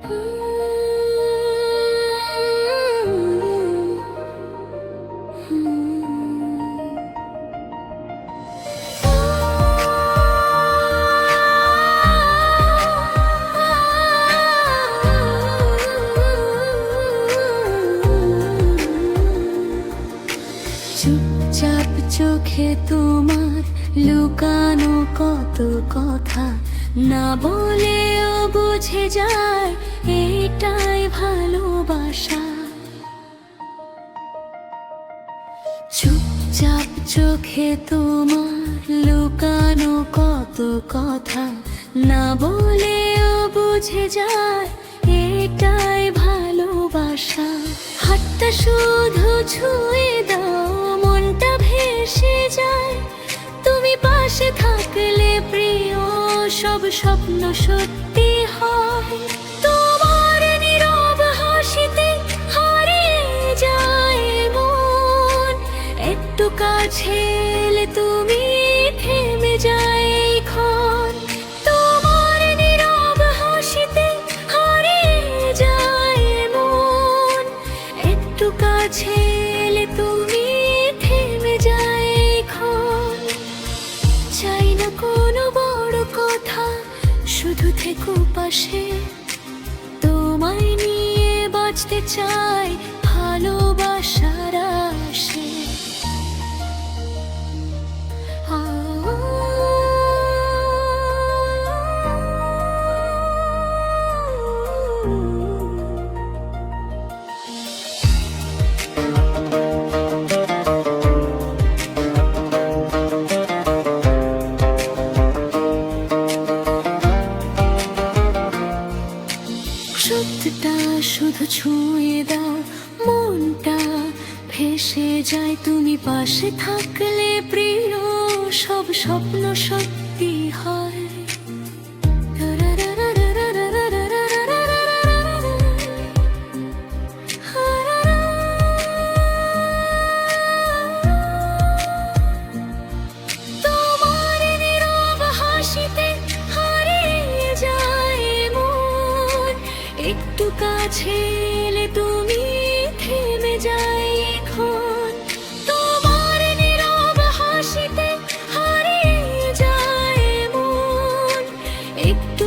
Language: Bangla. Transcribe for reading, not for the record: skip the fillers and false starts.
চুপচাপ চোখে তোমার লুকানো কত কথা, না বলেও বুঝে যায় এটাই ভালোবাসা। চুপচাপ চোখে তোমার লুকানো কত কথা, না বলেও বুঝে যায় এটাই ভালোবাসা। হাতটা শুধু ছুঁয়ে দাও, মনটা ভেসে যায়। তুমি পাশে থাকলে প্রিয় সব স্বপ্ন সত্যি হয়। তোমার নীরব হাসিতে হারিয়ে যায় মন, একটু কাছে এলে তুমি থেমে যায় এই ক্ষণ। তোমার নীরব হাসিতে হারিয়ে যায় মন, একটু কাছে এলে তুমি থেমে যায় এই ক্ষণ। চাই না কোনো বড় কথা, শুধু থেকো পাশে। তোমায় নিয়ে বাঁচতে চাই ভালোবাসার আশে। সত্যটা শুধু ছুঁয়ে দাও, মনটা ভেসে যায়। তুমি পাশে থাকলে প্রিয় সব স্বপ্ন সত্যি হয়। তোমার নীরব হাসিতে হারিয়ে যায় মন, একটু কাছে এলে তুমি থেমে যায় এখন। তোমার নীরব হাসিতে হারিয়ে যায় মন, একটু